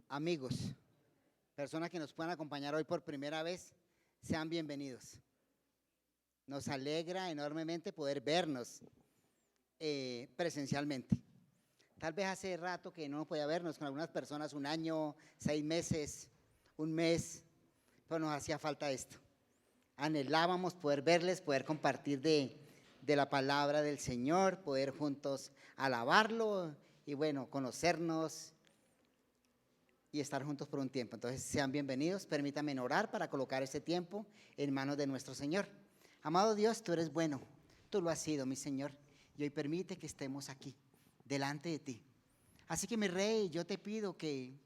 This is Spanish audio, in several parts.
amigos, personas que nos puedan acompañar hoy por primera vez, sean bienvenidos. Nos alegra enormemente poder vernos presencialmente. Tal vez hace rato que no podía vernos con algunas personas, un año, 6 meses, un mes, pero nos hacía falta esto. Anhelábamos poder verles, poder compartir de la palabra del Señor, poder juntos alabarlo y bueno, conocernos y estar juntos por un tiempo. Entonces sean bienvenidos, permítanme orar para colocar este tiempo en manos de nuestro Señor. Amado Dios, tú eres bueno, tú lo has sido, mi Señor, y hoy permite que estemos aquí, delante de ti. Así que mi Rey, yo te pido que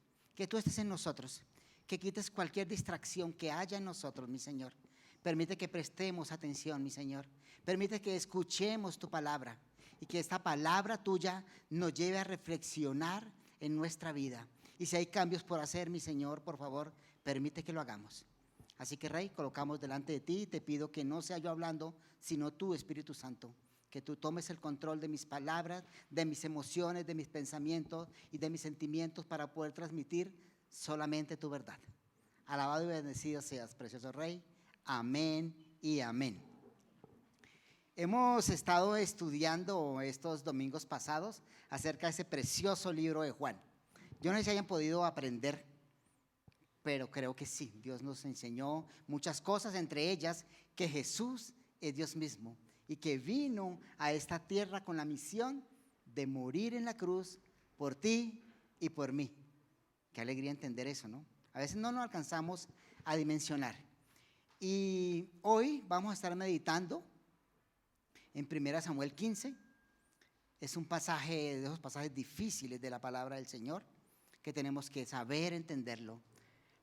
tú estés en nosotros, que quites cualquier distracción que haya en nosotros, mi Señor. Permite que prestemos atención, mi Señor. Permite que escuchemos tu palabra y que esta palabra tuya nos lleve a reflexionar en nuestra vida. Y si hay cambios por hacer, mi Señor, por favor, permite que lo hagamos. Así que, Rey, colocamos delante de ti y te pido que no sea yo hablando, sino tú, Espíritu Santo. Que tú tomes el control de mis palabras, de mis emociones, de mis pensamientos y de mis sentimientos para poder transmitir solamente tu verdad. Alabado y bendecido seas, precioso Rey. Amén y amén. Hemos estado estudiando estos domingos pasados acerca de ese precioso libro de Juan. Yo no sé si hayan podido aprender, pero creo que sí. Dios nos enseñó muchas cosas, entre ellas que Jesús es Dios mismo y que vino a esta tierra con la misión de morir en la cruz por ti y por mí. Qué alegría entender eso, ¿no? A veces no nos alcanzamos a dimensionar. Y hoy vamos a estar meditando en 1 Samuel 15. Es un pasaje de esos pasajes difíciles de la palabra del Señor, que tenemos que saber entenderlo.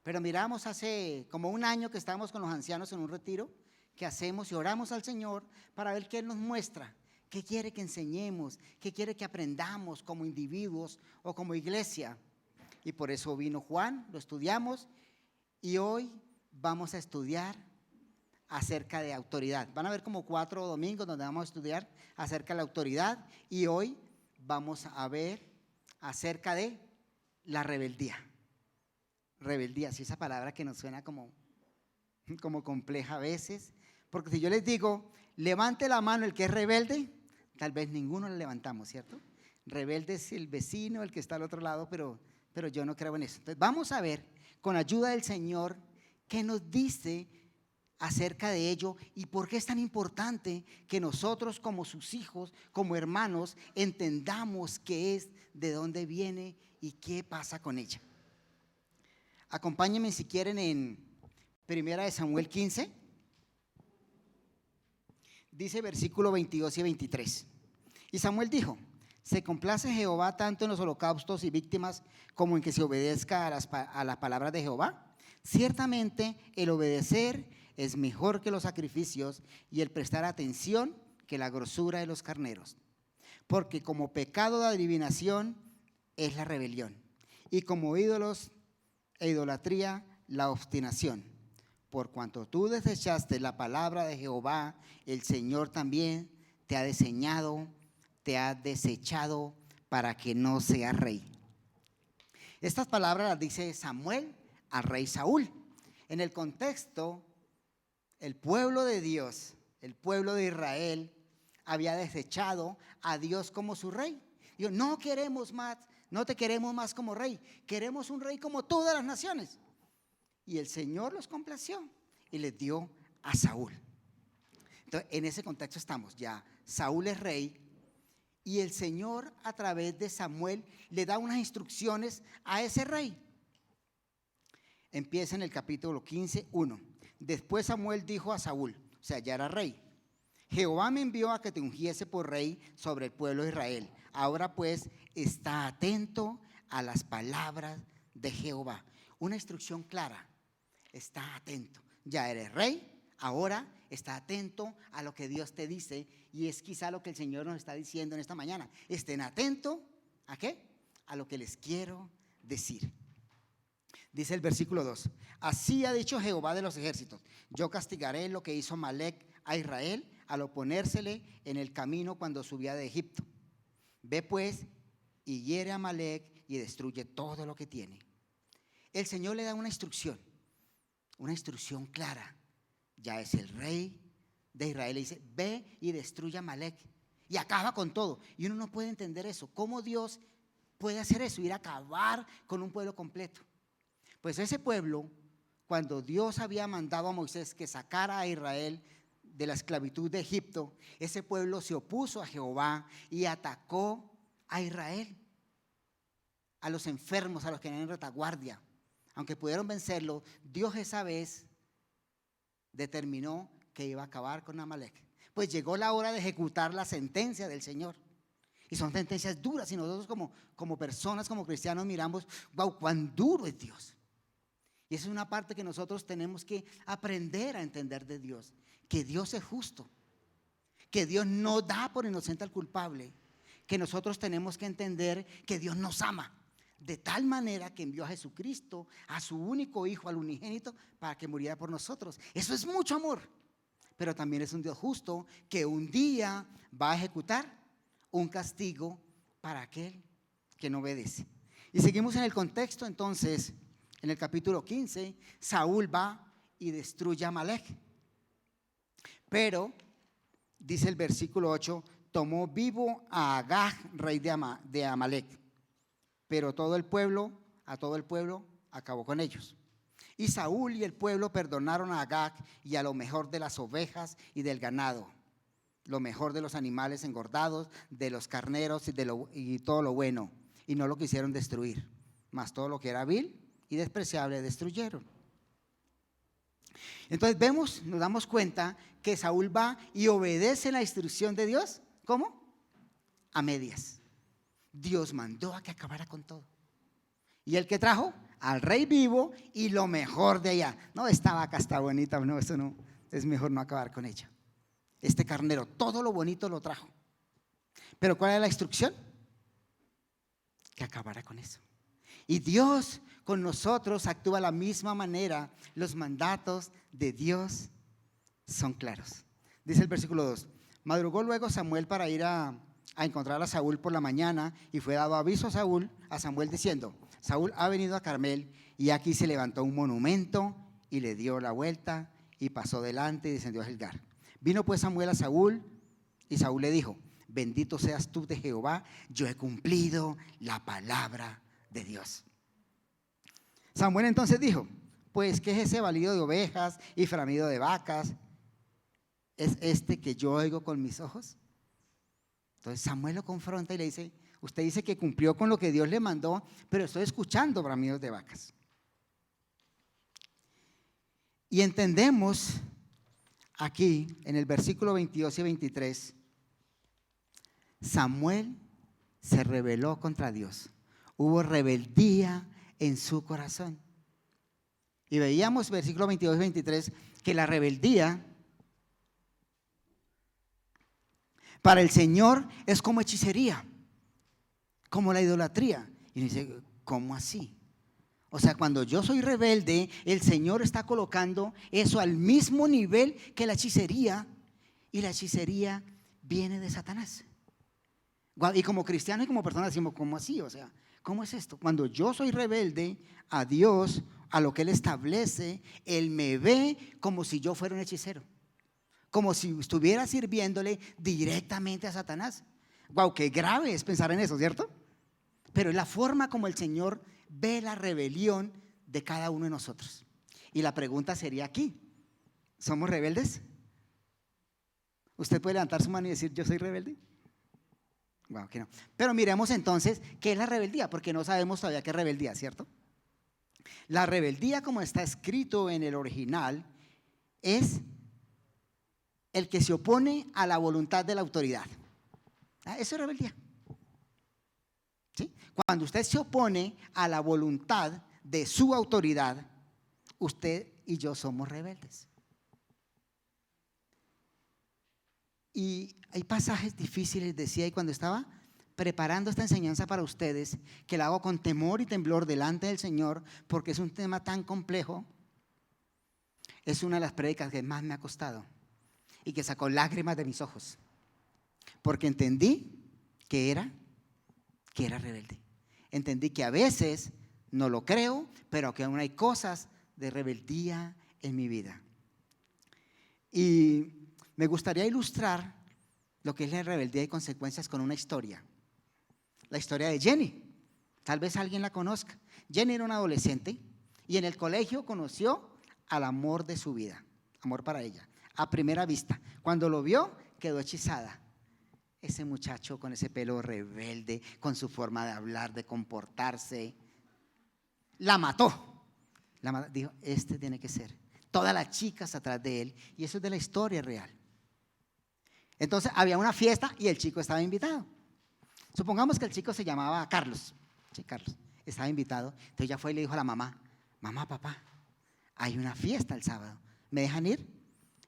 Pero miramos hace como un año que estábamos con los ancianos en un retiro, que hacemos y oramos al Señor para ver qué Él nos muestra, qué quiere que enseñemos, qué quiere que aprendamos como individuos o como iglesia. Y por eso vino Juan, lo estudiamos y hoy vamos a estudiar acerca de autoridad. Van a ver como 4 domingos donde vamos a estudiar acerca de la autoridad y hoy vamos a ver acerca de la rebeldía. Rebeldía, sí, esa palabra que nos suena como compleja a veces, porque si yo les digo, levante la mano el que es rebelde, tal vez ninguno la levantamos, ¿cierto? Rebelde es el vecino, el que está al otro lado, pero yo no creo en eso. Entonces vamos a ver, con ayuda del Señor, qué nos dice acerca de ello y por qué es tan importante que nosotros como sus hijos, como hermanos, entendamos qué es, de dónde viene y qué pasa con ella. Acompáñenme si quieren en 1 Samuel 15, dice versículo 22 y 23. Y Samuel dijo: ¿se complace Jehová tanto en los holocaustos y víctimas como en que se obedezca a las palabras de Jehová? Ciertamente el obedecer es mejor que los sacrificios y el prestar atención que la grosura de los carneros. Porque como pecado de adivinación es la rebelión, y como ídolos e idolatría la obstinación. Por cuanto tú desechaste la palabra de Jehová, el Señor también te ha desechado para que no seas rey. Estas palabras las dice Samuel al rey Saúl. En el contexto, el pueblo de Dios, el pueblo de Israel, había desechado a Dios como su rey. Dijo: no queremos más, no te queremos más como rey, queremos un rey como todas las naciones. Y el Señor los complació y les dio a Saúl. Entonces, en ese contexto estamos, ya Saúl es rey y el Señor a través de Samuel le da unas instrucciones a ese rey. Empieza en el capítulo 15, 1. Después Samuel dijo a Saúl, o sea, ya era rey: Jehová me envió a que te ungiese por rey sobre el pueblo de Israel. Ahora pues, está atento a las palabras de Jehová. Una instrucción clara: está atento. Ya eres rey, ahora está atento a lo que Dios te dice. Y es quizá lo que el Señor nos está diciendo en esta mañana. Estén atentos, ¿a qué? A lo que les quiero decir. Dice el versículo 2: así ha dicho Jehová de los ejércitos: yo castigaré lo que hizo Amalec a Israel al oponérsele en el camino cuando subía de Egipto. Ve pues y hiere a Amalec y destruye todo lo que tiene. el Señor le da una instrucción clara. Ya es el rey de Israel, le dice, ve y destruye a Amalek y acaba con todo. Y uno no puede entender eso. ¿Cómo Dios puede hacer eso? Ir a acabar con un pueblo completo. Pues ese pueblo, cuando Dios había mandado a Moisés que sacara a Israel de la esclavitud de Egipto, ese pueblo se opuso a Jehová y atacó a Israel, a los enfermos, a los que eran en retaguardia. Aunque pudieron vencerlo, Dios esa vez determinó que iba a acabar con Amalek. Pues llegó la hora de ejecutar la sentencia del Señor. Y son sentencias duras, y nosotros como personas, como cristianos miramos, wow, cuán duro es Dios. Y esa es una parte que nosotros tenemos que aprender a entender de Dios, que Dios es justo, que Dios no da por inocente al culpable, que nosotros tenemos que entender que Dios nos ama, de tal manera que envió a Jesucristo, a su único hijo, al unigénito, para que muriera por nosotros. Eso es mucho amor, pero también es un Dios justo que un día va a ejecutar un castigo para aquel que no obedece. Y seguimos en el contexto. Entonces, en el capítulo 15, Saúl va y destruye a Amalek. Pero, dice el versículo 8, tomó vivo a Agag, rey de Amalek. Pero a todo el pueblo acabó con ellos. Y Saúl y el pueblo perdonaron a Agag y a lo mejor de las ovejas y del ganado, lo mejor de los animales engordados, de los carneros y todo lo bueno, y no lo quisieron destruir, mas todo lo que era vil y despreciable destruyeron. Entonces nos damos cuenta que Saúl va y obedece la instrucción de Dios. ¿Cómo? A medias. Dios mandó a que acabara con todo. ¿Y el que trajo? Al rey vivo y lo mejor de allá. No, esta vaca está bonita, no, eso no, es mejor no acabar con ella. Este carnero, todo lo bonito lo trajo. Pero ¿cuál es la instrucción? Que acabara con eso. Y Dios con nosotros actúa de la misma manera. Los mandatos de Dios son claros. Dice el versículo 2: madrugó luego Samuel para ir a encontrar a Saúl por la mañana, y fue dado aviso a Samuel diciendo: Saúl ha venido a Carmel, y aquí se levantó un monumento, y le dio la vuelta, y pasó delante y descendió a Gilgal. Vino pues Samuel a Saúl, y Saúl le dijo: bendito seas tú de Jehová, yo he cumplido la palabra de Dios. Samuel entonces dijo: pues ¿qué es ese balido de ovejas y framido de vacas? ¿Es este que yo oigo con mis ojos? Entonces Samuel lo confronta y le dice: usted dice que cumplió con lo que Dios le mandó, pero estoy escuchando bramidos de vacas. Y entendemos aquí en el versículo 22 y 23, Samuel se rebeló contra Dios. Hubo rebeldía en su corazón. Y veíamos versículo 22 y 23 que la rebeldía para el Señor es como hechicería, como la idolatría. Y dice: ¿cómo así? O sea, cuando yo soy rebelde, el Señor está colocando eso al mismo nivel que la hechicería, y la hechicería viene de Satanás. Y como cristianos y como personas decimos: ¿cómo así? O sea, ¿cómo es esto? Cuando yo soy rebelde a Dios, a lo que Él establece, Él me ve como si yo fuera un hechicero, como si estuviera sirviéndole directamente a Satanás. Wow, qué grave es pensar en eso, ¿cierto? Pero es la forma como el Señor ve la rebelión de cada uno de nosotros. Y la pregunta sería aquí: ¿somos rebeldes? ¿Usted puede levantar su mano y decir: yo soy rebelde? Wow, que no. Pero miremos entonces qué es la rebeldía, porque no sabemos todavía qué es rebeldía, ¿cierto? La rebeldía, como está escrito en el original, es el que se opone a la voluntad de la autoridad. Eso es rebeldía. ¿Sí? Cuando usted se opone a la voluntad de su autoridad, usted y yo somos rebeldes. Y hay pasajes difíciles, decía, y cuando estaba preparando esta enseñanza para ustedes, que la hago con temor y temblor delante del Señor, porque es un tema tan complejo, es una de las prédicas que más me ha costado y que sacó lágrimas de mis ojos, porque entendí que era rebelde. Entendí que a veces No lo creo, pero que aún hay cosas de rebeldía en mi vida. Y me gustaría ilustrar lo que es la rebeldía y consecuencias con una historia. La historia de Jenny. Tal vez alguien la conozca. Jenny era una adolescente y en el colegio conoció al amor de su vida. Amor para ella, a primera vista. Cuando lo vio, quedó hechizada. Ese muchacho con ese pelo rebelde, con su forma de hablar, de comportarse, la mató. Dijo, este tiene que ser. Todas las chicas atrás de él, y eso es de la historia real. Entonces había una fiesta y el chico estaba invitado. Supongamos que el chico se llamaba Carlos. Sí, Carlos, estaba invitado. Entonces ella fue y le dijo a la mamá, mamá, papá, hay una fiesta el sábado, ¿me dejan ir?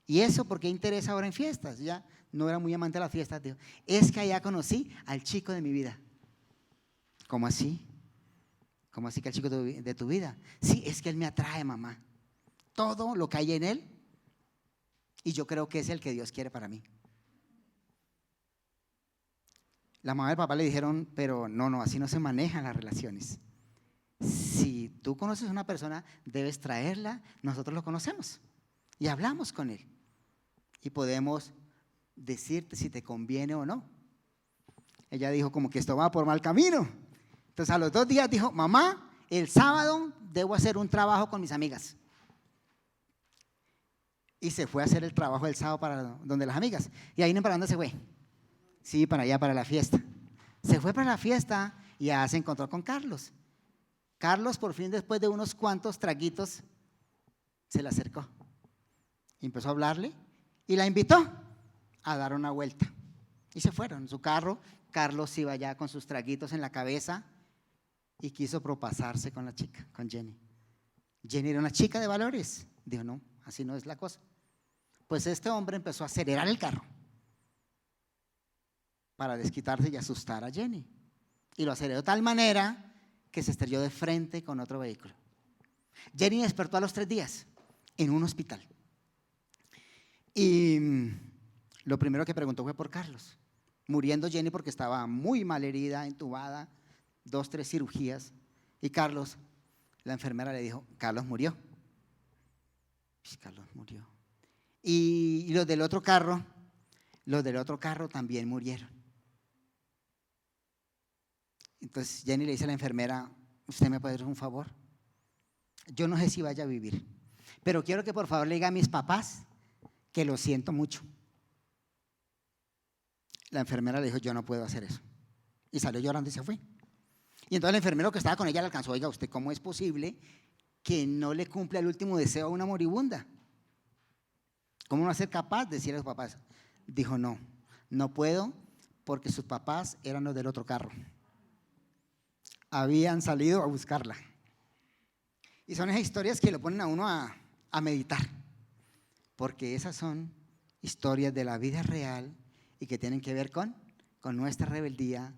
¿Y eso por qué interesa ahora en fiestas? Ya no era muy amante de las fiestas. Dijo, es que allá conocí al chico de mi vida. ¿Cómo así? ¿Cómo así que el chico de tu vida? Sí, es que él me atrae, mamá. Todo lo que hay en él, y yo creo que es el que Dios quiere para mí. La mamá y el papá le dijeron, pero no, así no se manejan las relaciones. Si tú conoces a una persona, debes traerla, nosotros lo conocemos y hablamos con él. Y podemos decirte si te conviene o no. Ella dijo como que esto va por mal camino. Entonces a los 2 días dijo, mamá, el sábado debo hacer un trabajo con mis amigas. Y se fue a hacer el trabajo del sábado para donde las amigas. Y ahí para dónde se fue. Sí, para allá, para la fiesta. Se fue para la fiesta y ya se encontró con Carlos. Carlos por fin, después de unos cuantos traguitos, se le acercó. Y empezó a hablarle y la invitó a dar una vuelta. Y se fueron en su carro. Carlos iba ya con sus traguitos en la cabeza y quiso propasarse con la chica, con Jenny. Jenny era una chica de valores. Dijo, no, así no es la cosa. Pues este hombre empezó a acelerar el carro para desquitarse y asustar a Jenny. Y lo aceleró de tal manera que se estrelló de frente con otro vehículo. Jenny despertó a los 3 días en un hospital. Y lo primero que preguntó fue por Carlos. Muriendo Jenny porque estaba muy mal herida, entubada, 2, 3 cirugías. Y Carlos, la enfermera le dijo, Carlos murió. Pues Carlos murió. Y los del otro carro también murieron. Entonces Jenny le dice a la enfermera, ¿usted me puede hacer un favor? Yo no sé si vaya a vivir, pero quiero que por favor le diga a mis papás que lo siento mucho. La enfermera le dijo, yo no puedo hacer eso. Y salió llorando y se fue. Y entonces el enfermero que estaba con ella le alcanzó, oiga, ¿usted cómo es posible que no le cumpla el último deseo a una moribunda? ¿Cómo no va a ser capaz de decirle a sus papás? Dijo, no puedo porque sus papás eran los del otro carro. Habían salido a buscarla. Y son esas historias que lo ponen a uno a meditar, porque esas son historias de la vida real y que tienen que ver con nuestra rebeldía,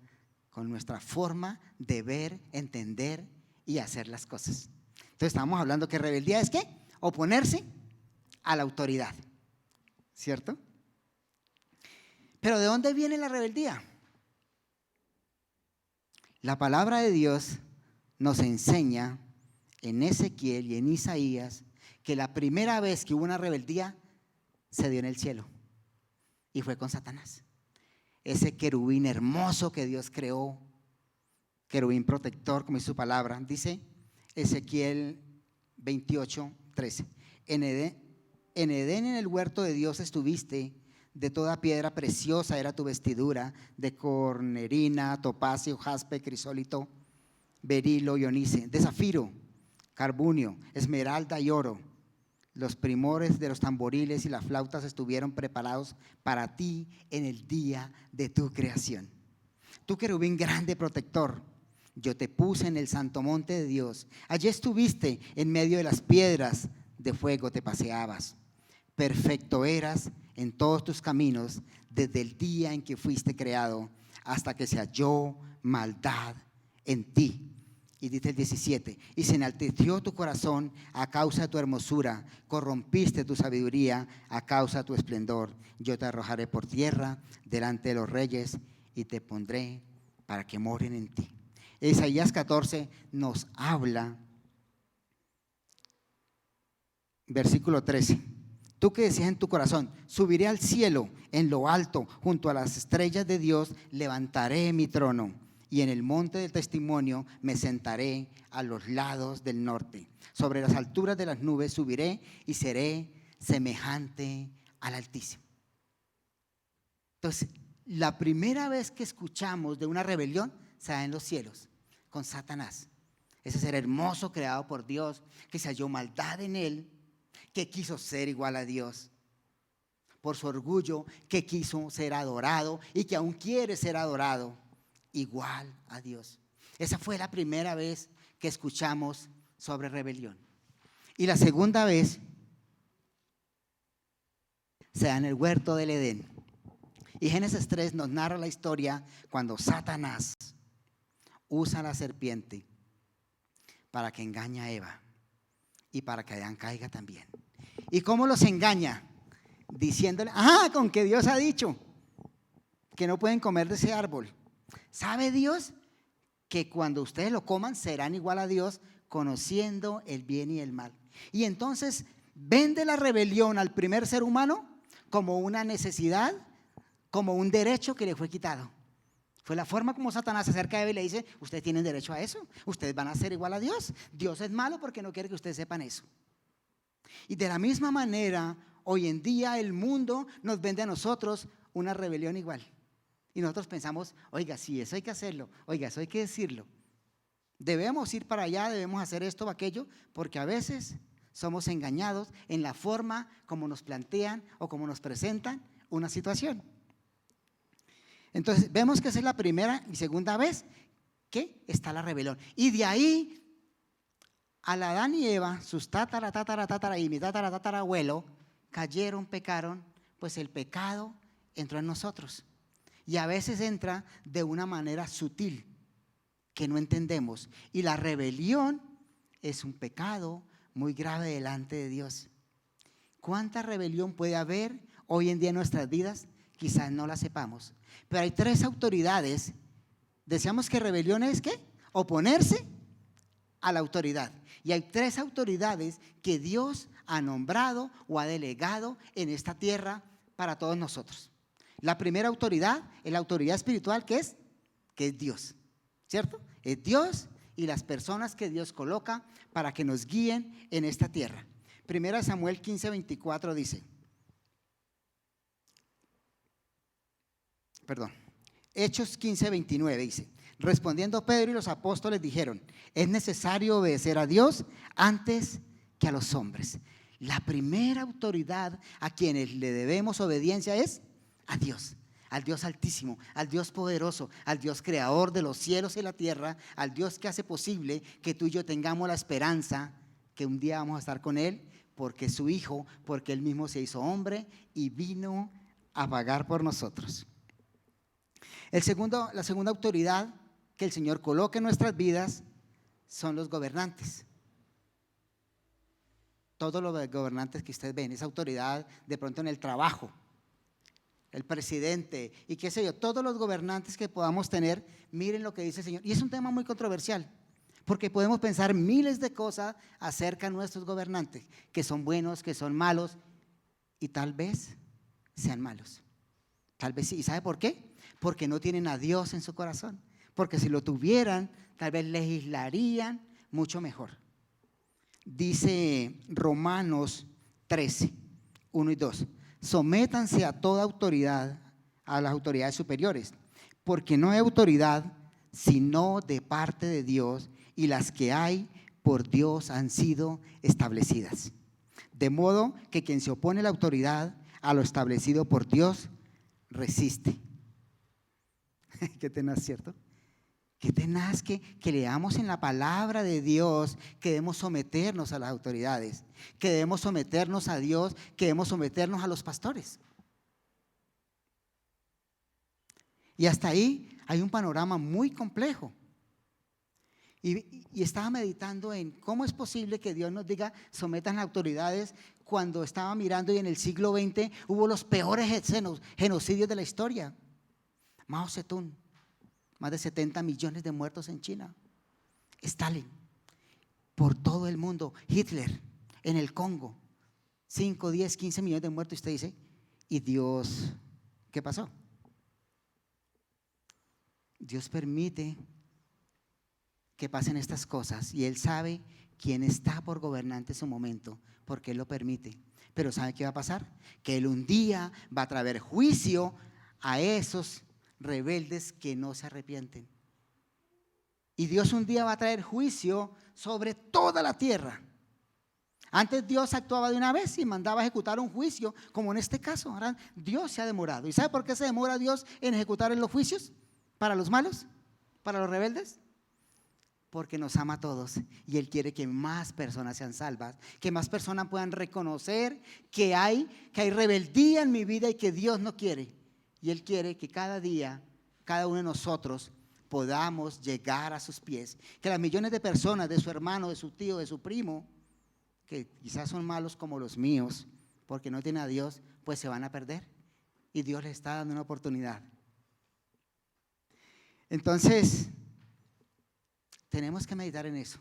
con nuestra forma de ver, entender y hacer las cosas. Entonces estamos hablando que rebeldía es ¿qué? Oponerse a la autoridad, ¿cierto? Pero ¿de dónde viene la rebeldía? La palabra de Dios nos enseña en Ezequiel y en Isaías que la primera vez que hubo una rebeldía se dio en el cielo y fue con Satanás. Ese querubín hermoso que Dios creó, querubín protector, como dice su palabra, dice Ezequiel 28:13. En Edén, en el huerto de Dios estuviste. De toda piedra preciosa era tu vestidura, de cornerina, topacio, jaspe, crisólito, berilo y onice, de zafiro, carbunio, esmeralda y oro. Los primores de los tamboriles y las flautas estuvieron preparados para ti en el día de tu creación. Tú, querubín grande protector, yo te puse en el santo monte de Dios. Allí estuviste en medio de las piedras de fuego, te paseabas. Perfecto eras en todos tus caminos desde el día en que fuiste creado hasta que se halló maldad en ti. Y dice el 17, y se enalteció tu corazón a causa de tu hermosura, corrompiste tu sabiduría a causa de tu esplendor. Yo te arrojaré por tierra delante de los reyes y te pondré para que moren en ti. Isaías 14 nos habla, versículo 13. Tú que decías en tu corazón, subiré al cielo, en lo alto, junto a las estrellas de Dios, levantaré mi trono. Y en el monte del testimonio me sentaré a los lados del norte. Sobre las alturas de las nubes subiré y seré semejante al Altísimo. Entonces, la primera vez que escuchamos de una rebelión se da en los cielos, con Satanás. Ese ser hermoso creado por Dios, que se halló maldad en él, que quiso ser igual a Dios. Por su orgullo, que quiso ser adorado y que aún quiere ser adorado igual a Dios. Esa fue la primera vez que escuchamos sobre rebelión. Y la segunda vez se da en el huerto del Edén. Y Génesis 3 nos narra la historia cuando Satanás usa a la serpiente para que engañe a Eva y para que Adán caiga también. ¿Y cómo los engaña? Diciéndole, con que Dios ha dicho que no pueden comer de ese árbol. ¿Sabe Dios que cuando ustedes lo coman serán igual a Dios, conociendo el bien y el mal? Y entonces vende la rebelión al primer ser humano como una necesidad, como un derecho que le fue quitado. Fue la forma como Satanás se acerca a Eva y le dice, ustedes tienen derecho a eso, ustedes van a ser igual a Dios. Dios es malo porque no quiere que ustedes sepan eso. Y de la misma manera, hoy en día el mundo nos vende a nosotros una rebelión igual. Y nosotros pensamos, oiga, sí, eso hay que hacerlo, oiga, eso hay que decirlo. Debemos ir para allá, debemos hacer esto o aquello, porque a veces somos engañados en la forma como nos plantean o como nos presentan una situación. Entonces, vemos que esa es la primera y segunda vez que está la rebelión. Y de ahí, al Adán y Eva, sus tatara y mi tatarabuelo, cayeron, pecaron, pues el pecado entró en nosotros. Y a veces entra de una manera sutil que no entendemos. Y la rebelión es un pecado muy grave delante de Dios. ¿Cuánta rebelión puede haber hoy en día en nuestras vidas? Quizás no la sepamos. Pero hay tres autoridades. Decíamos que rebelión es ¿qué? Oponerse a la autoridad. Y hay tres autoridades que Dios ha nombrado o ha delegado en esta tierra para todos nosotros. La primera autoridad es la autoridad espiritual que es Dios, ¿cierto? Es Dios y las personas que Dios coloca para que nos guíen en esta tierra. Primera Samuel 15:24 dice, Hechos 15:29 dice, respondiendo Pedro y los apóstoles dijeron, es necesario obedecer a Dios antes que a los hombres. La primera autoridad a quienes le debemos obediencia es a Dios, al Dios altísimo, al Dios poderoso, al Dios creador de los cielos y la tierra, al Dios que hace posible que tú y yo tengamos la esperanza que un día vamos a estar con Él, porque es su Hijo, porque Él mismo se hizo hombre y vino a pagar por nosotros. La segunda autoridad que el Señor coloca en nuestras vidas son los gobernantes. Todos los gobernantes que ustedes ven, esa autoridad de pronto en el trabajo, el presidente y qué sé yo, todos los gobernantes que podamos tener, miren lo que dice el Señor. Y es un tema muy controversial, porque podemos pensar miles de cosas acerca de nuestros gobernantes, que son buenos, que son malos, y tal vez sean malos. Tal vez sí. ¿Y sabe por qué? Porque no tienen a Dios en su corazón. Porque si lo tuvieran, tal vez legislarían mucho mejor. Dice Romanos 13, 1 y 2. Sométanse a toda autoridad, a las autoridades superiores, porque no hay autoridad sino de parte de Dios, y las que hay por Dios han sido establecidas. De modo que quien se opone a la autoridad, a lo establecido por Dios, resiste. Qué tenaz, ¿cierto? Qué tenaz que leamos en la palabra de Dios que debemos someternos a las autoridades, que debemos someternos a Dios, que debemos someternos a los pastores. Y hasta ahí hay un panorama muy complejo. Y estaba meditando en cómo es posible que Dios nos diga sometan las autoridades cuando estaba mirando y en el siglo XX hubo los peores genocidios de la historia. Mao Zedong, más de 70 millones de muertos en China. Stalin, por todo el mundo, Hitler en el Congo, 5, 10, 15 millones de muertos. Y usted dice, ¿y Dios qué pasó? Dios permite que pasen estas cosas y Él sabe quién está por gobernante en su momento, porque Él lo permite. Pero ¿sabe qué va a pasar? Que Él un día va a traer juicio a esos rebeldes que no se arrepienten. Y Dios un día va a traer juicio sobre toda la tierra. Antes Dios actuaba de una vez y mandaba a ejecutar un juicio, como en este caso. Ahora Dios se ha demorado. ¿Y sabe por qué se demora Dios en ejecutar los juicios? ¿Para los malos? ¿Para los rebeldes? Porque nos ama a todos y Él quiere que más personas sean salvas, que más personas puedan reconocer que hay rebeldía en mi vida y que Dios no quiere. Y Él quiere que cada día, cada uno de nosotros podamos llegar a sus pies, que las millones de personas, de su hermano, de su tío, de su primo, que quizás son malos como los míos, porque no tienen a Dios, pues se van a perder. Y Dios les está dando una oportunidad. Entonces, tenemos que meditar en eso.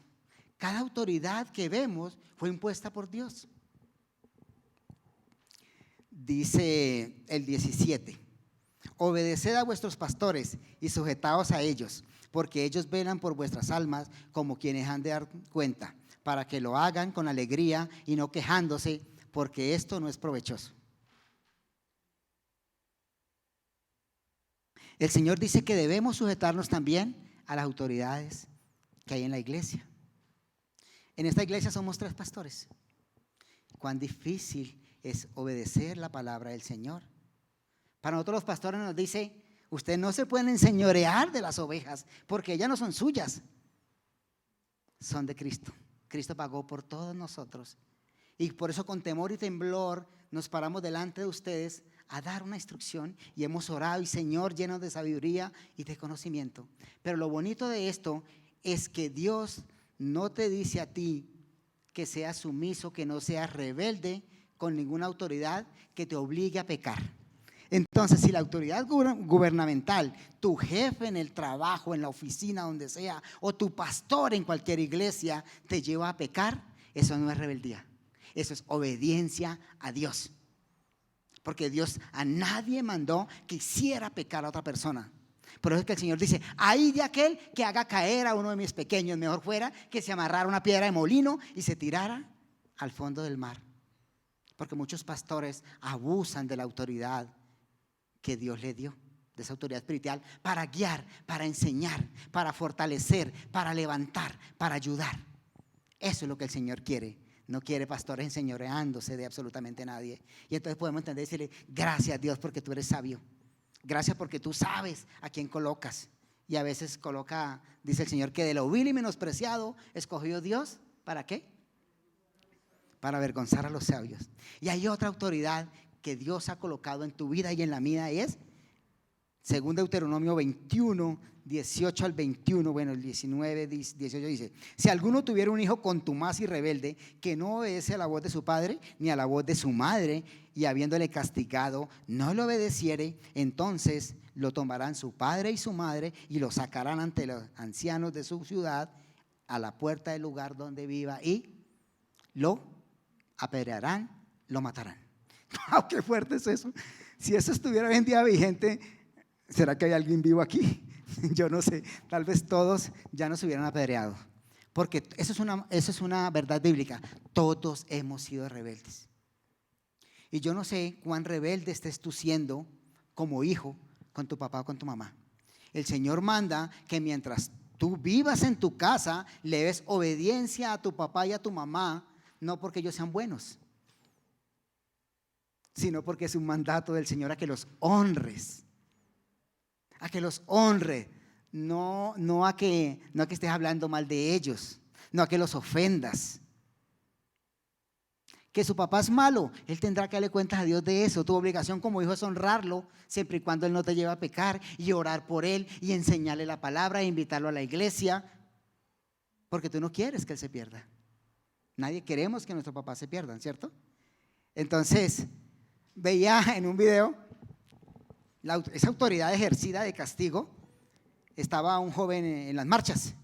Cada autoridad que vemos fue impuesta por Dios. Dice el 17: obedeced a vuestros pastores y sujetaos a ellos, porque ellos velan por vuestras almas como quienes han de dar cuenta, para que lo hagan con alegría y no quejándose, porque esto no es provechoso. El Señor dice que debemos sujetarnos también a las autoridades que hay en la iglesia. En esta iglesia somos 3 pastores. Cuán difícil es obedecer la palabra del Señor. Para nosotros los pastores nos dice, ustedes no se pueden enseñorear de las ovejas, porque ellas no son suyas, son de Cristo. Cristo pagó por todos nosotros. Y por eso con temor y temblor nos paramos delante de ustedes a dar una instrucción, y hemos orado, y Señor, llenos de sabiduría y de conocimiento. Pero lo bonito de esto es que Dios no te dice a ti que seas sumiso, que no seas rebelde con ninguna autoridad que te obligue a pecar. Entonces, si la autoridad gubernamental, tu jefe en el trabajo, en la oficina, donde sea, o tu pastor en cualquier iglesia te lleva a pecar, eso no es rebeldía, eso es obediencia a Dios. Porque Dios a nadie mandó que hiciera pecar a otra persona. Por eso es que el Señor dice, ay de aquel que haga caer a uno de mis pequeños, mejor fuera que se amarrara una piedra de molino y se tirara al fondo del mar. Porque muchos pastores abusan de la autoridad que Dios le dio, de esa autoridad espiritual, para guiar, para enseñar, para fortalecer, para levantar, para ayudar. Eso es lo que el Señor quiere. No quiere pastores enseñoreándose de absolutamente nadie. Y entonces podemos entender y decirle, gracias Dios porque tú eres sabio. Gracias porque tú sabes a quién colocas. Y a veces coloca, dice el Señor, que de lo vil y menospreciado escogió Dios, ¿para qué? Para avergonzar a los sabios. Y hay otra autoridad que Dios ha colocado en tu vida y en la mía, es según Deuteronomio 21, 18 al 21, bueno, el 19, 18 dice, si alguno tuviera un hijo contumaz y rebelde, que no obedece a la voz de su padre, ni a la voz de su madre, y habiéndole castigado, no le obedeciere, entonces lo tomarán su padre y su madre, y lo sacarán ante los ancianos de su ciudad, a la puerta del lugar donde viva, y lo apedrearán, lo matarán. ¡Wow! ¡Qué fuerte es eso! Si eso estuviera hoy en día vigente, ¿será que hay alguien vivo aquí? Yo no sé, tal vez todos ya nos hubieran apedreado. Porque eso es una verdad bíblica. Todos hemos sido rebeldes. Y yo no sé cuán rebelde estés tú siendo como hijo con tu papá o con tu mamá. El Señor manda que mientras tú vivas en tu casa, le des obediencia a tu papá y a tu mamá, no porque ellos sean buenos, sino porque es un mandato del Señor a que los honres. A que los honre, no a que estés hablando mal de ellos, no a que los ofendas. Que su papá es malo, él tendrá que darle cuentas a Dios de eso. Tu obligación como hijo es honrarlo, siempre y cuando él no te lleve a pecar, y orar por él y enseñarle la palabra e invitarlo a la iglesia, porque tú no quieres que él se pierda. Nadie queremos que nuestros papás se pierdan, ¿cierto? Entonces, veía en un video esa autoridad ejercida de castigo. Estaba un joven en las marchas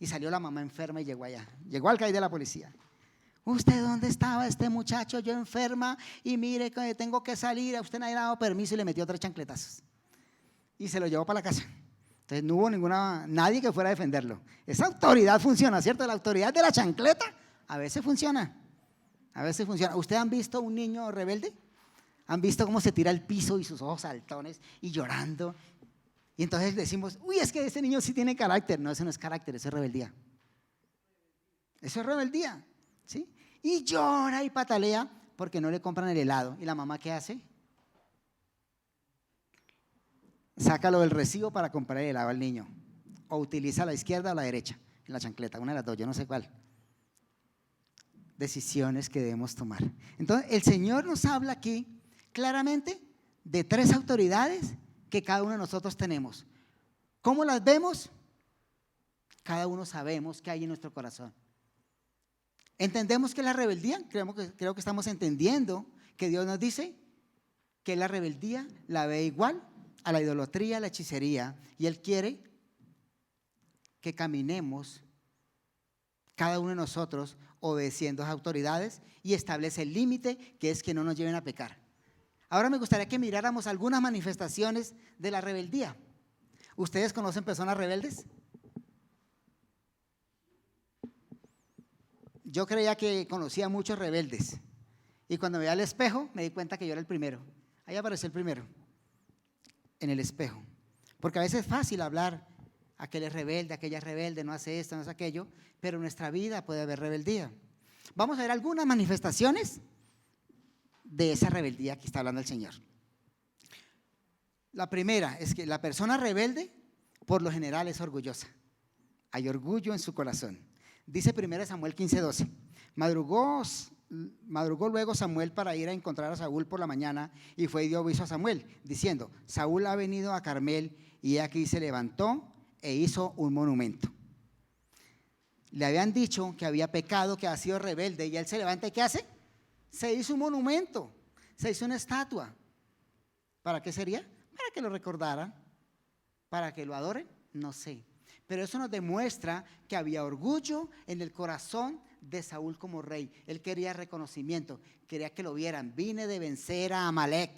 Y salió la mamá enferma y llegó allá. Llegó al CAI de la policía. ¿Usted dónde estaba este muchacho? Yo enferma y mire que tengo que salir. A usted nadie le ha dado permiso y le metió 3 chancletazos. Y se lo llevó para la casa. Entonces no hubo nadie que fuera a defenderlo. Esa autoridad funciona, ¿cierto? La autoridad de la chancleta a veces funciona. A veces funciona. ¿Ustedes han visto un niño rebelde? ¿Han visto cómo se tira al piso y sus ojos saltones y llorando? Y entonces decimos, uy, es que ese niño sí tiene carácter. No, eso no es carácter, eso es rebeldía. Eso es rebeldía, ¿sí? Y llora y patalea porque no le compran el helado. ¿Y la mamá qué hace? Sácalo del recibo para comprar el helado al niño. O utiliza la izquierda o la derecha, en la chancleta, una de las dos, yo no sé cuál. Decisiones que debemos tomar. Entonces, el Señor nos habla aquí claramente de 3 autoridades que cada uno de nosotros tenemos. ¿Cómo las vemos? Cada uno sabemos qué hay en nuestro corazón. ¿Entendemos qué es la rebeldía? Creo que estamos entendiendo que Dios nos dice que la rebeldía la ve igual a la idolatría, a la hechicería, y Él quiere que caminemos cada uno de nosotros obedeciendo a las autoridades y establece el límite, que es que no nos lleven a pecar. Ahora me gustaría que miráramos algunas manifestaciones de la rebeldía. ¿Ustedes conocen personas rebeldes? Yo creía que conocía a muchos rebeldes y cuando me veía al espejo me di cuenta que yo era el primero. Ahí apareció el primero, en el espejo. Porque a veces es fácil hablar, aquel es rebelde, aquella es rebelde, no hace esto, no hace aquello, pero en nuestra vida puede haber rebeldía. Vamos a ver algunas manifestaciones de esa rebeldía que está hablando el Señor. La primera es que la persona rebelde por lo general es orgullosa. Hay orgullo en su corazón. Dice 1 Samuel 15:12. Madrugó luego Samuel para ir a encontrar a Saúl por la mañana y fue y dio aviso a Samuel, diciendo: Saúl ha venido a Carmel, y aquí se levantó e hizo un monumento. Le habían dicho que había pecado, que había sido rebelde, y él se levanta y ¿qué hace? Se hizo un monumento, se hizo una estatua. ¿Para qué sería? Para que lo recordaran, para que lo adoren, no sé. Pero eso nos demuestra que había orgullo en el corazón de Saúl como rey. Él quería reconocimiento, quería que lo vieran. Vine de vencer a Amalek,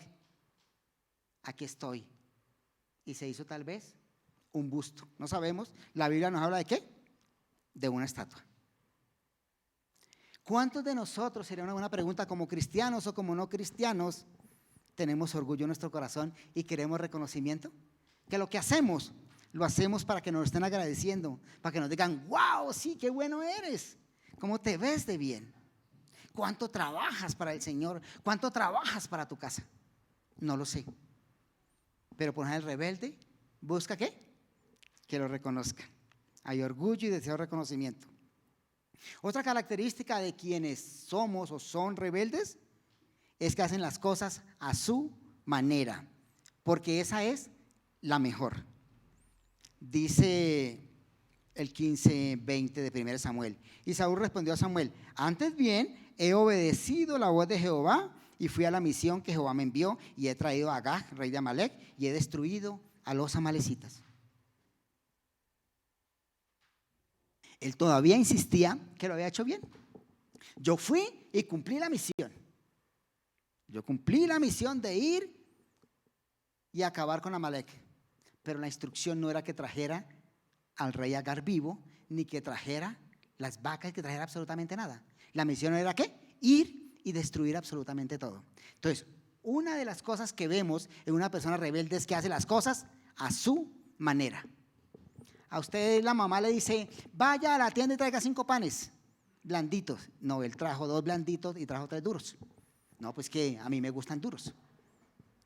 aquí estoy. Y se hizo tal vez un busto, no sabemos. La Biblia nos habla de ¿qué? De una estatua. ¿Cuántos de nosotros, sería una buena pregunta, como cristianos o como no cristianos, tenemos orgullo en nuestro corazón y queremos reconocimiento? Que lo que hacemos, lo hacemos para que nos estén agradeciendo, para que nos digan: wow, sí, qué bueno eres, cómo te ves de bien, cuánto trabajas para el Señor, cuánto trabajas para tu casa. No lo sé, pero por ejemplo el rebelde busca ¿qué? Que lo reconozcan. Hay orgullo y deseo de reconocimiento. Otra característica de quienes somos o son rebeldes es que hacen las cosas a su manera, porque esa es la mejor. Dice el 15:20 de 1 Samuel. Y Saúl respondió a Samuel: antes bien, he obedecido la voz de Jehová y fui a la misión que Jehová me envió, y he traído a Agag, rey de Amalek, y he destruido a los amalecitas. Él todavía insistía que lo había hecho bien. Yo fui y cumplí la misión. Yo cumplí la misión de ir y acabar con Amalek. Pero la instrucción no era que trajera al rey Agar vivo, ni que trajera las vacas, que trajera absolutamente nada. La misión era ¿qué? Ir y destruir absolutamente todo. Entonces, una de las cosas que vemos en una persona rebelde es que hace las cosas a su manera. A usted la mamá le dice: vaya a la tienda y traiga 5 panes blanditos. No, él trajo 2 blanditos y trajo 3 duros. No, pues que a mí me gustan duros.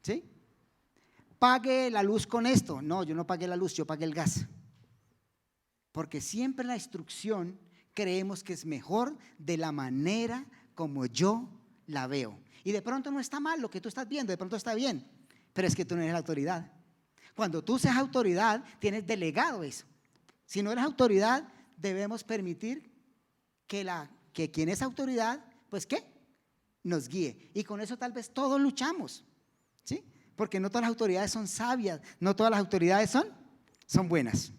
¿Sí? Pague la luz con esto. No, yo no pagué la luz, yo pagué el gas. Porque siempre la instrucción creemos que es mejor de la manera como yo la veo. Y de pronto no está mal lo que tú estás viendo, de pronto está bien, pero es que tú no eres la autoridad. Cuando tú seas autoridad, tienes delegado eso. Si no eres autoridad, debemos permitir que quien es autoridad, pues ¿qué? Nos guíe. Y con eso tal vez todos luchamos, ¿sí? Porque no todas las autoridades son sabias, no todas las autoridades son buenas.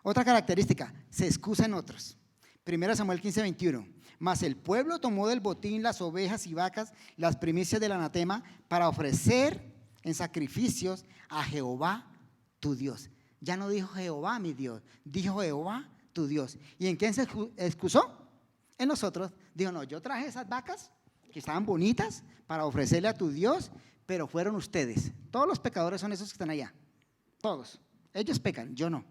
Otra característica, se excusa en otros. 1 Samuel 15:21. Mas el pueblo tomó del botín las ovejas y vacas, las primicias del anatema, para ofrecer en sacrificios a Jehová tu Dios. Ya no dijo Jehová mi Dios, dijo Jehová tu Dios. ¿Y en quién se excusó? En nosotros. Dijo, no, yo traje esas vacas que estaban bonitas para ofrecerle a tu Dios, pero fueron ustedes. Todos los pecadores son esos que están allá. Todos. Ellos pecan, yo no.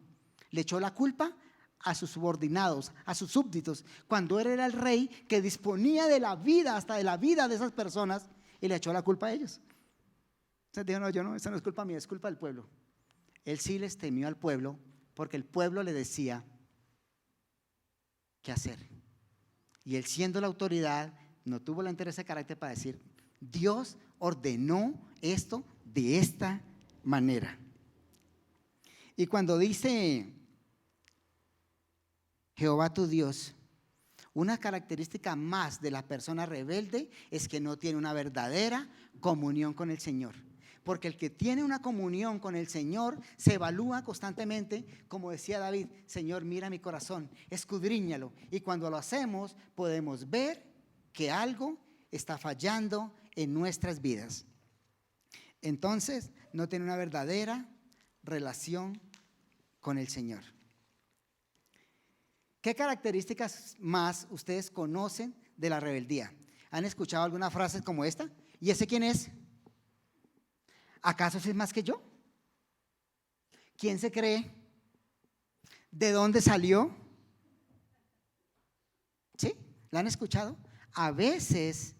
Le echó la culpa a sus subordinados, a sus súbditos, cuando él era el rey que disponía de la vida, hasta de la vida de esas personas, y le echó la culpa a ellos. Entonces dijo, no, yo no, esa no es culpa mía, es culpa del pueblo. Él sí les temió al pueblo, porque el pueblo le decía qué hacer. Y él, siendo la autoridad, no tuvo el interés de carácter para decir, Dios ordenó esto de esta manera. Y cuando dice Jehová tu Dios, una característica más de la persona rebelde es que no tiene una verdadera comunión con el Señor. Porque el que tiene una comunión con el Señor se evalúa constantemente, como decía David, Señor, mira mi corazón, escudriñalo. Y cuando lo hacemos, podemos ver que algo está fallando en nuestras vidas. Entonces, no tiene una verdadera relación con el Señor. ¿Qué características más ustedes conocen de la rebeldía? ¿Han escuchado algunas frases como esta? ¿Y ese quién es? ¿Acaso es más que yo? ¿Quién se cree? ¿De dónde salió? ¿Sí? ¿La han escuchado? A veces,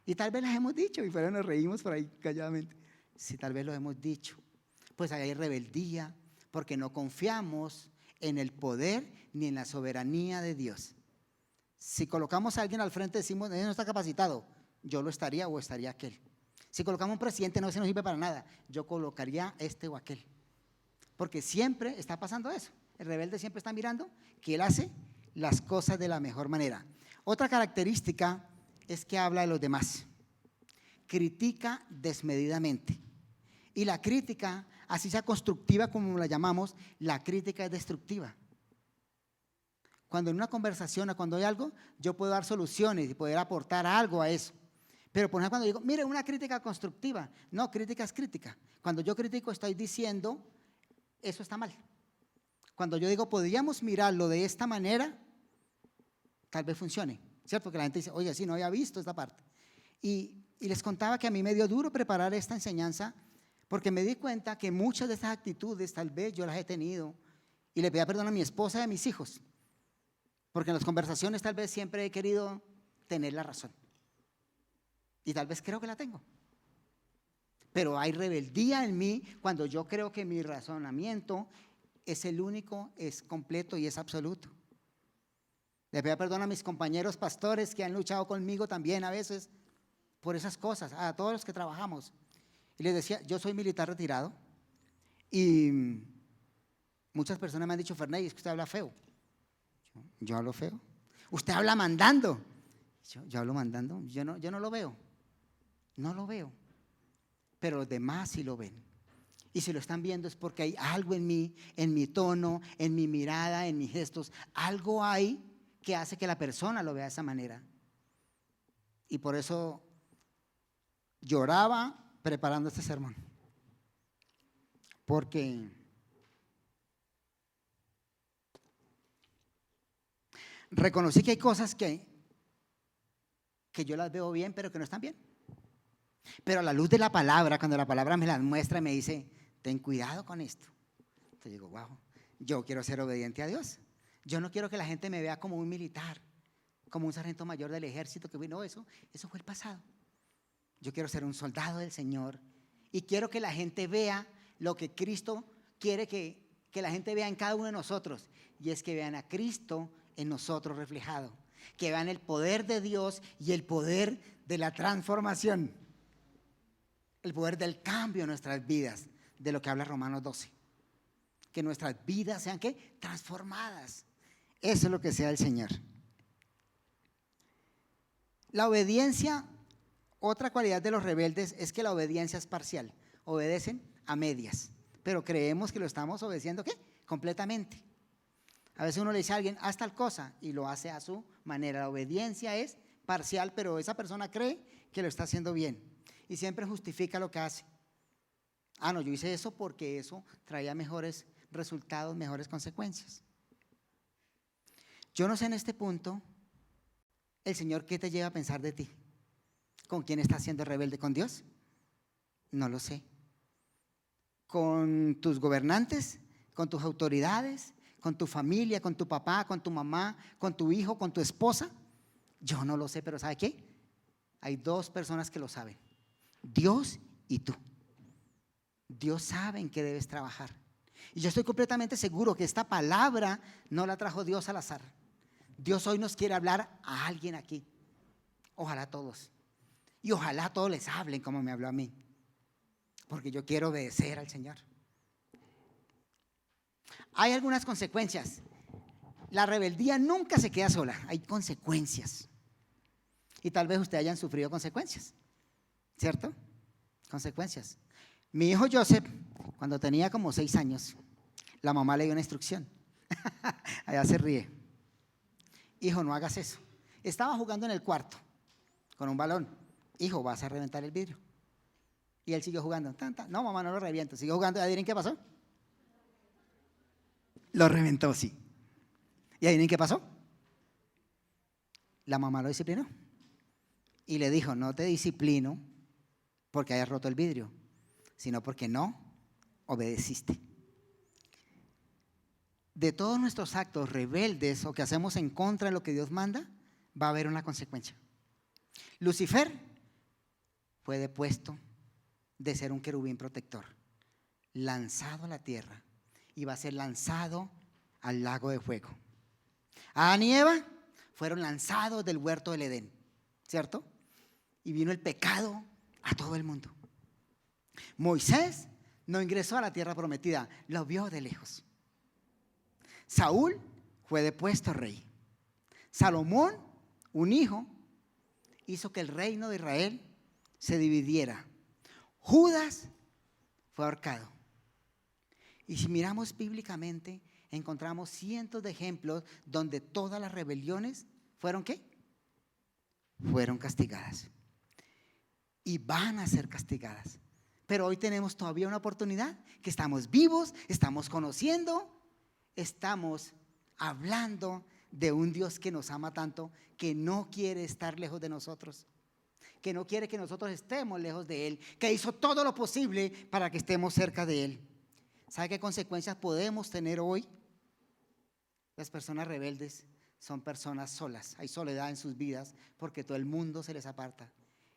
y tal vez las hemos dicho, y fuera nos reímos por ahí calladamente. Sí, tal vez lo hemos dicho. Pues hay rebeldía, porque no confiamos en el poder ni en la soberanía de Dios. Si colocamos a alguien al frente, decimos, él no está capacitado, yo lo estaría o estaría aquel. Si colocamos un presidente, no se nos sirve para nada, yo colocaría este o aquel. Porque siempre está pasando eso. El rebelde siempre está mirando que él hace las cosas de la mejor manera. Otra característica es que habla de los demás. Critica desmedidamente. Y la crítica, así sea constructiva como la llamamos, la crítica es destructiva. Cuando en una conversación o cuando hay algo, yo puedo dar soluciones y poder aportar algo a eso. Pero por ejemplo, cuando digo, mire, una crítica constructiva, no, crítica es crítica. Cuando yo critico estoy diciendo, eso está mal. Cuando yo digo, podríamos mirarlo de esta manera, tal vez funcione, ¿cierto? Porque la gente dice, oye, sí, no había visto esta parte. Y les contaba que a mí me dio duro preparar esta enseñanza, porque me di cuenta que muchas de estas actitudes tal vez yo las he tenido y le pedía perdón a mi esposa y a mis hijos, porque en las conversaciones tal vez siempre he querido tener la razón y tal vez creo que la tengo, pero hay rebeldía en mí cuando yo creo que mi razonamiento es el único, es completo y es absoluto. Le pido perdón a mis compañeros pastores que han luchado conmigo también a veces por esas cosas, a todos los que trabajamos. Y les decía, yo soy militar retirado y muchas personas me han dicho, Ferney, es que usted habla feo. Yo hablo feo. Usted habla mandando. Yo hablo mandando. Yo no lo veo. No lo veo. Pero los demás sí lo ven. Y si lo están viendo es porque hay algo en mí, en mi tono, en mi mirada, en mis gestos. Algo hay que hace que la persona lo vea de esa manera. Y por eso lloraba preparando este sermón, porque reconocí que hay cosas que yo las veo bien, pero que no están bien. Pero a la luz de la palabra, cuando la palabra me las muestra, me dice, ten cuidado con esto. Entonces digo, wow, yo quiero ser obediente a Dios. Yo no quiero que la gente me vea como un militar, como un sargento mayor del ejército, que no, eso fue el pasado. Yo quiero ser un soldado del Señor y quiero que la gente vea lo que Cristo quiere que la gente vea en cada uno de nosotros, y es que vean a Cristo en nosotros reflejado, que vean el poder de Dios y el poder de la transformación, el poder del cambio en nuestras vidas, de lo que habla Romanos 12, que nuestras vidas sean ¿qué? Transformadas. Eso es lo que sea el Señor. La obediencia, otra cualidad de los rebeldes es que la obediencia es parcial, obedecen a medias, pero creemos que lo estamos obedeciendo ¿qué? Completamente. A veces uno le dice a alguien, haz tal cosa, y lo hace a su manera. La obediencia es parcial, pero esa persona cree que lo está haciendo bien y siempre justifica lo que hace. Ah, no, yo hice eso porque eso traía mejores resultados, mejores consecuencias. Yo no sé en este punto, el Señor, ¿qué te lleva a pensar de ti? ¿Con quién estás siendo rebelde? ¿Con Dios? No lo sé. ¿Con tus gobernantes? ¿Con tus autoridades? ¿Con tu familia? ¿Con tu papá? ¿Con tu mamá? ¿Con tu hijo? ¿Con tu esposa? Yo no lo sé, pero ¿sabe qué? Hay dos personas que lo saben: Dios y tú. Dios sabe en qué debes trabajar. Y yo estoy completamente seguro que esta palabra no la trajo Dios al azar. Dios hoy nos quiere hablar a alguien aquí. Ojalá a todos. Y ojalá a todos les hablen como me habló a mí. Porque yo quiero obedecer al Señor. Hay algunas consecuencias. La rebeldía nunca se queda sola. Hay consecuencias. Y tal vez ustedes hayan sufrido consecuencias. ¿Cierto? Consecuencias. Mi hijo Joseph, cuando tenía como 6 años, la mamá le dio una instrucción. Allá se ríe. Hijo, no hagas eso. Estaba jugando en el cuarto con un balón. Hijo, vas a reventar el vidrio. Y él siguió jugando. Tan, tan. No, mamá, no lo reviento. Siguió jugando. ¿Y adivinen qué pasó? Lo reventó, sí. ¿Y adivinen qué pasó? La mamá lo disciplinó. Y le dijo, no te disciplino porque hayas roto el vidrio, sino porque no obedeciste. De todos nuestros actos rebeldes o que hacemos en contra de lo que Dios manda, va a haber una consecuencia. Lucifer fue depuesto de ser un querubín protector, lanzado a la tierra, y va a ser lanzado al lago de fuego. Adán y Eva fueron lanzados del huerto del Edén, ¿cierto? Y vino el pecado a todo el mundo. Moisés no ingresó a la tierra prometida, lo vio de lejos. Saúl fue depuesto rey. Salomón, un hijo, hizo que el reino de Israel se dividiera. Judas fue ahorcado. Y si miramos bíblicamente, encontramos cientos de ejemplos donde todas las rebeliones fueron ¿qué? Fueron castigadas. Y van a ser castigadas. Pero hoy tenemos todavía una oportunidad, que estamos vivos, estamos conociendo, estamos hablando de un Dios que nos ama tanto, que no quiere estar lejos de nosotros, que no quiere que nosotros estemos lejos de Él, que hizo todo lo posible para que estemos cerca de Él. ¿Sabe qué consecuencias podemos tener hoy? Las personas rebeldes son personas solas, hay soledad en sus vidas porque todo el mundo se les aparta.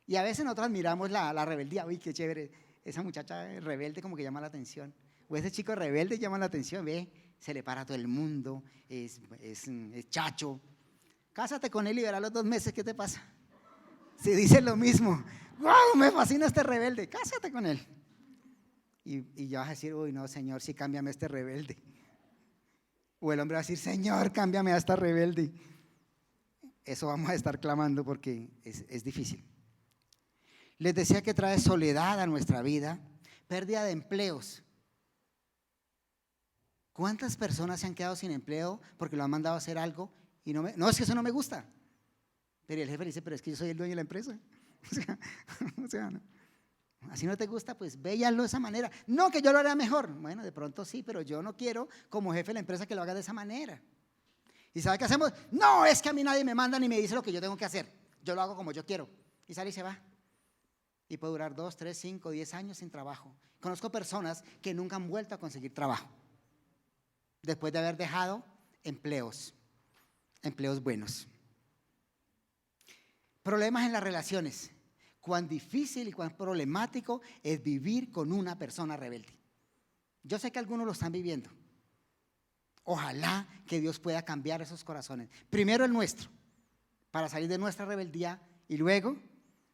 Y a veces nosotros miramos la rebeldía, uy, qué chévere, esa muchacha rebelde como que llama la atención, o ese chico rebelde llama la atención, ve, se le para a todo el mundo, es chacho. Cásate con él y verás los 2 meses, ¿qué te pasa? Si dice lo mismo, wow, me fascina este rebelde, cásate con él. Y ya vas a decir, uy, no, Señor, sí, cámbiame a este rebelde. O el hombre va a decir, Señor, cámbiame a esta rebelde. Eso vamos a estar clamando porque es difícil. Les decía que trae soledad a nuestra vida, pérdida de empleos. ¿Cuántas personas se han quedado sin empleo porque lo han mandado a hacer algo y no, es que eso no me gusta? Pero el jefe le dice, pero es que yo soy el dueño de la empresa. O sea, no. Así no te gusta, pues ve y hazlo de esa manera. No, que yo lo haré mejor. Bueno, de pronto sí, pero yo no quiero como jefe de la empresa que lo haga de esa manera. ¿Y sabe qué hacemos? No, es que a mí nadie me manda ni me dice lo que yo tengo que hacer. Yo lo hago como yo quiero. Y sale y se va. Y puede durar 2, 3, 5, 10 años sin trabajo. Conozco personas que nunca han vuelto a conseguir trabajo después de haber dejado empleos buenos. Problemas en las relaciones. Cuán difícil y cuán problemático es vivir con una persona rebelde. Yo sé que algunos lo están viviendo. Ojalá que Dios pueda cambiar esos corazones. Primero el nuestro, para salir de nuestra rebeldía, y luego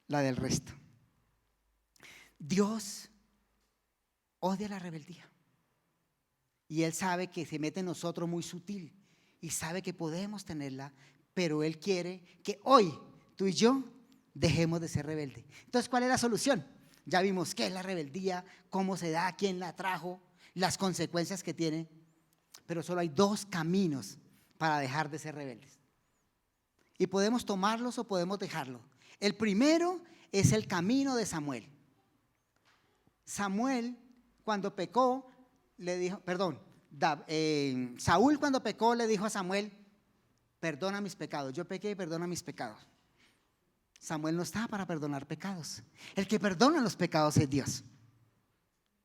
la del resto. Dios odia la rebeldía. Y Él sabe que se mete en nosotros muy sutil y sabe que podemos tenerla, pero Él quiere que hoy tú y yo dejemos de ser rebeldes. Entonces, ¿cuál es la solución? Ya vimos qué es la rebeldía, cómo se da, quién la trajo, las consecuencias que tiene. pero solo hay dos caminos para dejar de ser rebeldes. Y podemos tomarlos o podemos dejarlos. El primero es el camino de Samuel. Samuel, cuando pecó, le dijo, Saúl cuando pecó le dijo a Samuel: perdona mis pecados, yo pequé y perdona mis pecados. Samuel no está para perdonar pecados. El que perdona los pecados es Dios.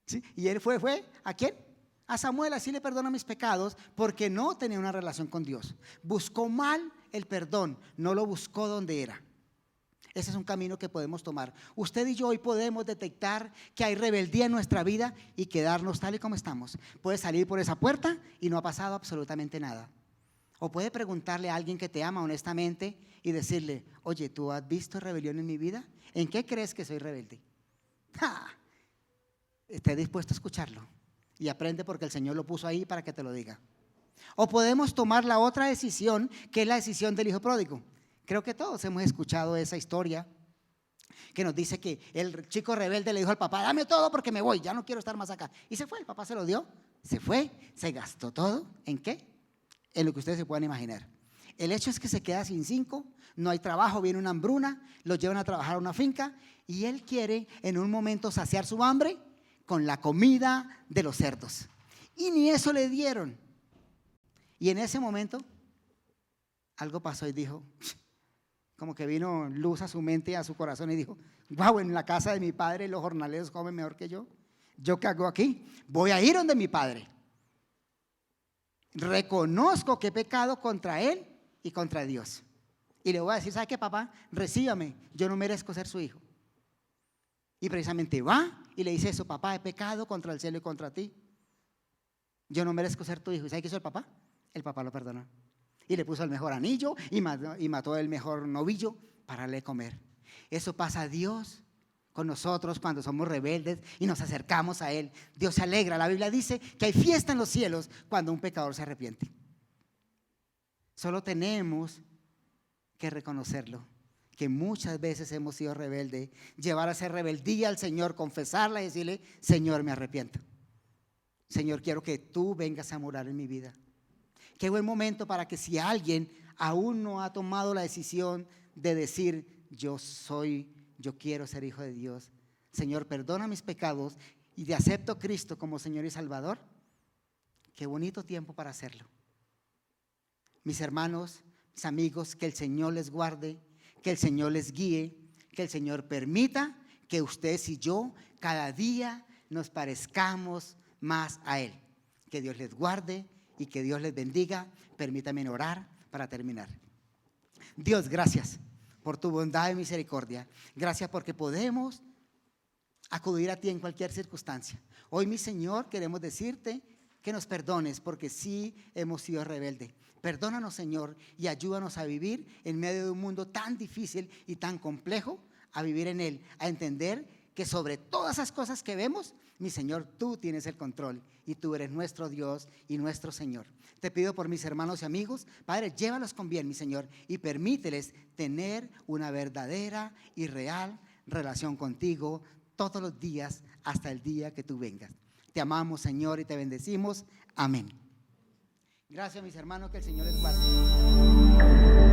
¿Sí? Y él fue ¿a quién? A Samuel, así le perdona mis pecados, porque no tenía una relación con Dios. Buscó mal el perdón, no lo buscó donde era. Ese es un camino que podemos tomar. Usted y yo hoy podemos detectar que hay rebeldía en nuestra vida y quedarnos tal y como estamos. Puede salir por esa puerta y no ha pasado absolutamente nada. O puede preguntarle a alguien que te ama honestamente y decirle: oye, ¿tú has visto rebelión en mi vida? ¿En qué crees que soy rebelde? ¡Ja! Esté dispuesto a escucharlo y aprende, porque el Señor lo puso ahí para que te lo diga. O podemos tomar la otra decisión, que es la decisión del hijo pródigo. Creo que todos hemos escuchado esa historia que nos dice que el chico rebelde le dijo al papá: dame todo porque me voy, ya no quiero estar más acá. Y se fue, el papá se lo dio, se fue, se gastó todo. ¿En qué? En lo que ustedes se puedan imaginar. El hecho es que se queda sin 5, no hay trabajo, viene una hambruna, lo llevan a trabajar a una finca y él quiere en un momento saciar su hambre con la comida de los cerdos. Y ni eso le dieron. Y en ese momento algo pasó y dijo, como que vino luz a su mente y a su corazón y dijo: wow, en la casa de mi padre los jornaleros comen mejor que yo. ¿Yo qué hago aquí? Voy a ir donde mi padre. Reconozco que he pecado contra él y contra Dios. Y le voy a decir: ¿sabe qué, papá? Recíbame, yo no merezco ser su hijo. Y precisamente va y le dice eso: papá, he pecado contra el cielo y contra ti. Yo no merezco ser tu hijo. ¿Y sabe qué hizo el papá? El papá lo perdonó. Y le puso el mejor anillo y mató el mejor novillo para darle comer. Eso pasa a Dios con nosotros cuando somos rebeldes y nos acercamos a Él. Dios se alegra. La Biblia dice que hay fiesta en los cielos cuando un pecador se arrepiente. Solo tenemos que reconocerlo, que muchas veces hemos sido rebeldes, llevar a esa rebeldía al Señor, confesarla y decirle: Señor, me arrepiento. Señor, quiero que tú vengas a morar en mi vida. Qué buen momento para que, si alguien aún no ha tomado la decisión de decir: yo quiero ser hijo de Dios, Señor, perdona mis pecados y te acepto a Cristo como Señor y Salvador. Qué bonito tiempo para hacerlo. Mis hermanos, mis amigos, que el Señor les guarde, que el Señor les guíe, que el Señor permita que ustedes y yo cada día nos parezcamos más a Él. Que Dios les guarde y que Dios les bendiga. Permítanme orar para terminar. Dios, gracias por tu bondad y misericordia. Gracias porque podemos acudir a ti en cualquier circunstancia. Hoy, mi Señor, queremos decirte que nos perdones porque sí hemos sido rebeldes. Perdónanos, Señor, y ayúdanos a vivir en medio de un mundo tan difícil y tan complejo, a vivir en él, a entender que sobre todas esas cosas que vemos, mi Señor, tú tienes el control y tú eres nuestro Dios y nuestro Señor. Te pido por mis hermanos y amigos, Padre, llévalos con bien, mi Señor, y permíteles tener una verdadera y real relación contigo todos los días hasta el día que tú vengas. Te amamos, Señor, y te bendecimos. Amén. Gracias, mis hermanos, que el Señor les guarde.